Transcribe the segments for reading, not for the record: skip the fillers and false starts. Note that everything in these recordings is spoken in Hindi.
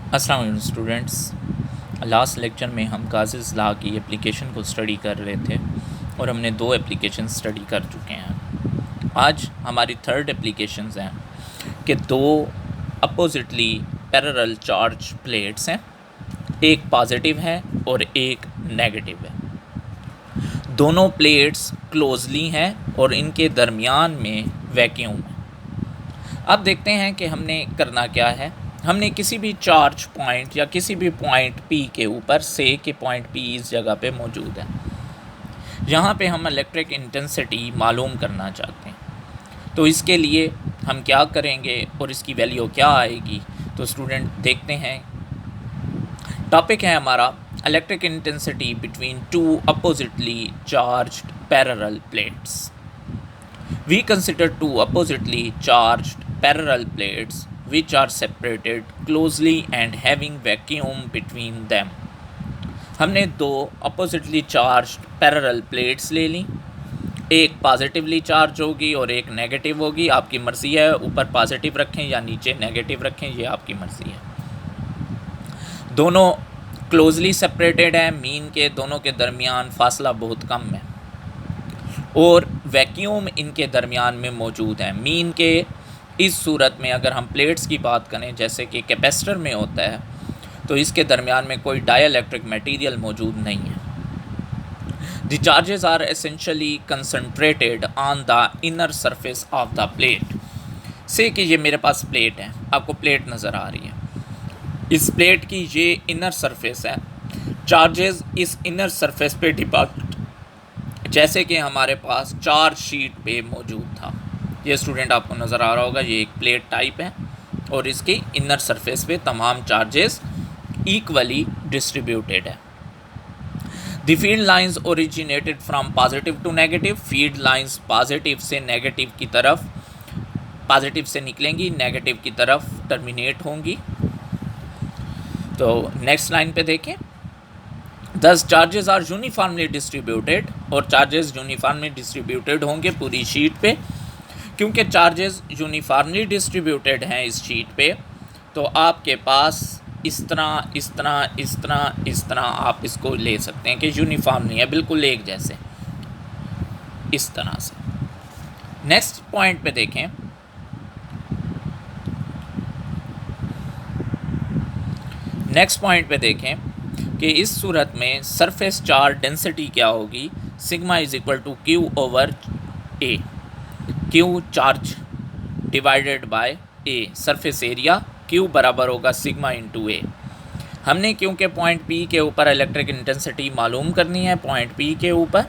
अस्सलाम वालेकुम स्टूडेंट्स। लास्ट लेक्चर में हम गाज़िस लॉ की एप्लीकेशन को स्टडी कर रहे थे और हमने 2 एप्लीकेशन स्टडी कर चुके हैं। आज हमारी थर्ड एप्लीकेशंस हैं कि 2 अपोजिटली पैरेलल चार्ज प्लेट्स हैं, एक पॉजिटिव है और एक नेगेटिव है। दोनों प्लेट्स क्लोजली हैं और इनके दरमियान में वैक्यूम है। अब देखते हैं कि हमने करना क्या है। हमने किसी भी चार्ज पॉइंट या किसी भी पॉइंट P के ऊपर से कि पॉइंट P इस जगह पे मौजूद है, यहाँ पे हम इलेक्ट्रिक इंटेंसिटी मालूम करना चाहते हैं। तो इसके लिए हम क्या करेंगे और इसकी वैल्यू क्या आएगी, तो स्टूडेंट देखते हैं। टॉपिक है हमारा electric intensity between two oppositely charged parallel plates. We consider two oppositely charged parallel plates which are separated closely and having vacuum between them. हमने 2 oppositely charged parallel plates ले ली, एक पॉजिटिवली चार्ज होगी और एक नेगेटिव होगी। आपकी मर्ज़ी है ऊपर पॉजिटिव रखें या नीचे नेगेटिव रखें, ये आपकी मर्ज़ी है। दोनों क्लोजली सेपरेटेड हैं, मीन के दोनों के दरमियान फासला बहुत कम है और वैक्यूम इनके दरमियान में मौजूद है। मीन के इस सूरत में अगर हम प्लेट्स की बात करें जैसे कि कैपेसिटर में होता है, तो इसके दरमियान में कोई डाइलेक्ट्रिक मटेरियल मौजूद नहीं है। The charges are essentially concentrated on the inner surface of the plate. से कि ये मेरे पास प्लेट है, आपको प्लेट नज़र आ रही है, इस प्लेट की ये इनर सरफेस है। चार्जेस इस इनर सरफेस पे डिपॉजिट, जैसे कि हमारे पास चार्ज शीट पे मौजूद था। ये स्टूडेंट आपको नज़र आ रहा होगा, ये एक प्लेट टाइप है और इसकी इनर सरफेस पे तमाम चार्जेस इक्वली डिस्ट्रीब्यूटेड है। The field lines originated from positive to negative. Field lines positive से नेगेटिव की तरफ, पॉजिटिव से निकलेंगी, नेगेटिव की तरफ टर्मिनेट होंगी। तो नेक्स्ट लाइन पे देखें, दस चार्जेस आर यूनिफॉर्मली डिस्ट्रीब्यूटेड, और चार्जेस यूनिफॉर्मली डिस्ट्रीब्यूटेड होंगे पूरी शीट पे। क्योंकि चार्जेस यूनिफॉर्मली डिस्ट्रीब्यूटेड हैं इस शीट पे, तो आपके पास इस तरह इस तरह इस तरह इस तरह आप इसको ले सकते हैं कि यूनिफॉर्मली है, बिल्कुल एक जैसे, इस तरह से। नेक्स्ट पॉइंट पे देखें, नेक्स्ट पॉइंट पे देखें कि इस सूरत में सरफेस चार्ज डेंसिटी क्या होगी, sigma is equal to Q over A. Q charge divided by A, surface area, Q बराबर होगा सिग्मा इंटू ए। हमने क्योंकि पॉइंट पी के ऊपर इलेक्ट्रिक इंटेंसिटी मालूम करनी है, पॉइंट पी के ऊपर,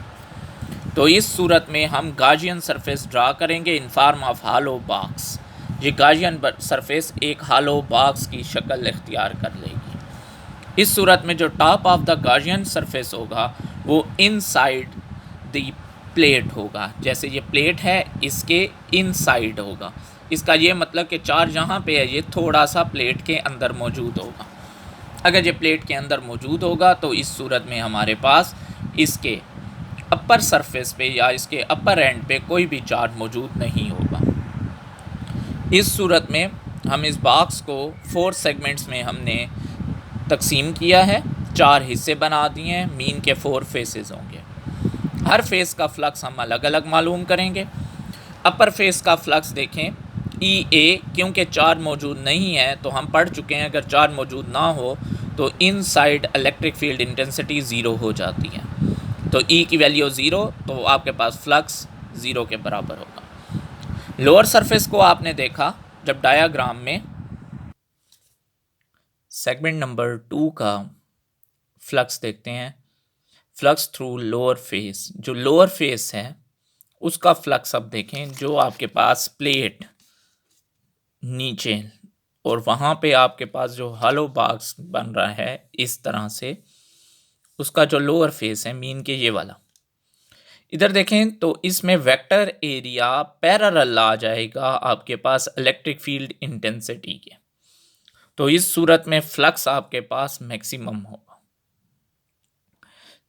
तो इस सूरत में हम गाजियन सरफेस ड्रा करेंगे in form of hello box. ये गाजियन सरफेस एक हालो बॉक्स की शक्ल इख्तियार कर लेगी। इस सूरत में जो टॉप ऑफ द गाजियन सरफेस होगा वो इनसाइड द प्लेट होगा। जैसे ये प्लेट है, इसके इनसाइड होगा। इसका ये मतलब कि चार्ज यहाँ पे है, ये थोड़ा सा प्लेट के अंदर मौजूद होगा। अगर ये प्लेट के अंदर मौजूद होगा तो इस सूरत में हमारे पास इसके अपर सरफेस पे या इसके अपर एंड पे कोई भी चार्ज मौजूद नहीं होगा। इस सूरत में हम इस बॉक्स को 4 सेगमेंट्स में हमने तकसीम किया है, 4 हिस्से बना दिए हैं। मीन के 4 फेसेस होंगे, हर फेस का फ्लक्स हम अलग अलग मालूम करेंगे। अपर फेस का फ्लक्स देखें ई ए, क्योंकि चार्ज मौजूद नहीं है तो हम पढ़ चुके हैं अगर चार्ज मौजूद ना हो तो inside electric field intensity zero हो जाती है। तो ई की वैल्यू 0, तो आपके पास फ्लक्स 0 के बराबर होगा। लोअर सरफेस को आपने देखा जब डायाग्राम में सेगमेंट नंबर 2 का फ्लक्स देखते हैं, फ्लक्स थ्रू लोअर फेस, जो लोअर फेस है उसका फ्लक्स अब देखें, जो आपके पास प्लेट नीचे और वहाँ पे आपके पास जो हॉलो बॉक्स बन रहा है इस तरह से, उसका जो लोअर फेस है मीन के ये वाला, इधर देखें तो इसमें वेक्टर एरिया पैरेलल आ जाएगा आपके पास इलेक्ट्रिक फील्ड इंटेंसिटी के। तो इस सूरत में फ्लक्स आपके पास मैक्सिमम होगा।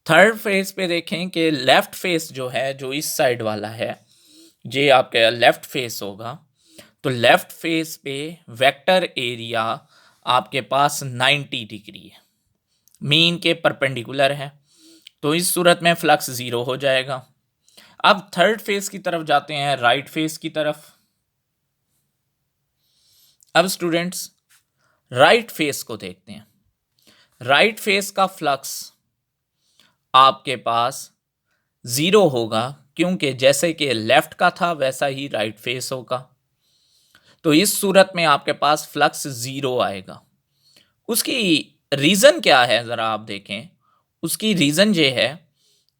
थर्ड फेस पे देखें कि लेफ़्ट फेस जो है, जो इस साइड वाला है, ये आपका लेफ़्ट फेस होगा। तो लेफ़्ट फेस पे वेक्टर एरिया आपके पास 90 डिग्री है, मीन के परपेंडिकुलर है, तो इस सूरत में फ्लक्स ज़ीरो हो जाएगा। अब थर्ड फेज की तरफ जाते हैं, राइट फेज की तरफ। अब स्टूडेंट्स राइट फेज को देखते हैं। राइट फेज का फ्लक्स आपके पास ज़ीरो होगा, क्योंकि जैसे कि लेफ्ट का था वैसा ही राइट फेस होगा। तो इस सूरत में आपके पास फ्लक्स ज़ीरो आएगा। उसकी रीज़न क्या है ज़रा आप देखें। उसकी रीज़न ये है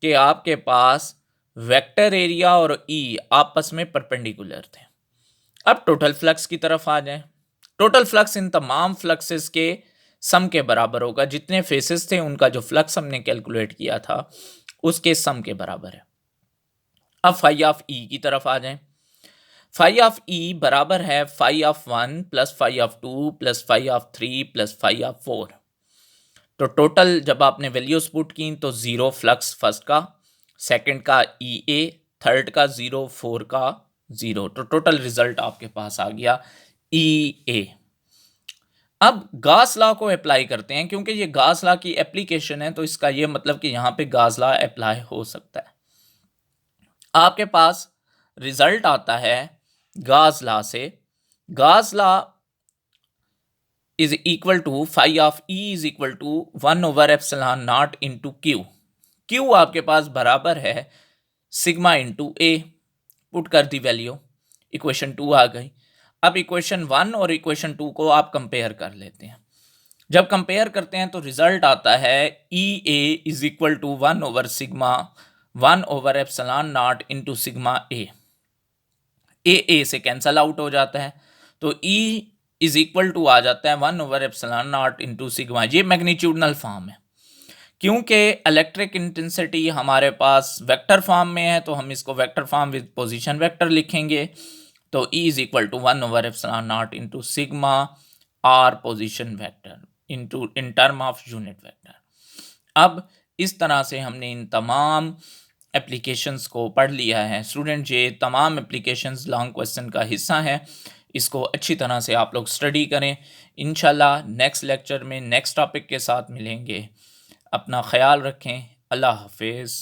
कि आपके पास वेक्टर एरिया और ई आपस में परपेंडिकुलर थे। अब टोटल फ्लक्स की तरफ आ जाएं। टोटल फ्लक्स इन तमाम फ्लक्सेस के सम के बराबर होगा। जितने फेसेस थे उनका जो फ्लक्स हमने कैलकुलेट किया था उसके सम के बराबर है। अब फाई ऑफ ई की तरफ आ जाएं। फाई ऑफ ई बराबर है phi of 1 plus phi of 2 plus phi of 3 plus phi of 4। तो टोटल जब आपने वैल्यूज पुट की तो ज़ीरो फ्लक्स फर्स्ट का, सेकंड का ई ए, थर्ड का ज़ीरो, फोर का ज़ीरो, तो टोटल रिजल्ट आपके पास आ गया ई ए। अब गास लॉ को अप्लाई करते हैं, क्योंकि ये गास लॉ की एप्लीकेशन है तो इसका ये मतलब कि यहाँ पे गास लॉ अप्लाई हो सकता है। आपके पास रिजल्ट आता है गास लॉ से। Gauss law is equal to phi of E is equal to epsilon naught into Q. Q आपके पास बराबर है सिग्मा इंटू ए। पुट कर दी वैल्यू, इक्वेशन 2 आ गई। अब इक्वेशन 1 और इक्वेशन 2 को आप कंपेयर कर लेते हैं। जब कंपेयर करते हैं तो रिजल्ट आता है E A is equal to sigma epsilon naught into sigma A. A से कैंसल आउट हो जाता है, तो ई इज इक्वल टू आ जाता है 1/एप्सिलॉन नॉट इंटू सिग्मा। ये मैग्नीट्यूडनल फॉर्म है। क्योंकि इलेक्ट्रिक इंटेंसिटी हमारे पास वेक्टर फॉर्म में है तो हम इसको vector form with position vector लिखेंगे। तो E is equal to epsilon naught into sigma r position vector into in term of unit vector. अब इस तरह से हमने इन तमाम एप्लीकेशंस को पढ़ लिया है। स्टूडेंट, ये तमाम एप्लीकेशंस लॉन्ग क्वेश्चन का हिस्सा है। इसको अच्छी तरह से आप लोग स्टडी करें। इंशाल्लाह नेक्स्ट लेक्चर में नेक्स्ट टॉपिक के साथ मिलेंगे। अपना ख्याल रखें। अल्लाह हाफिज़।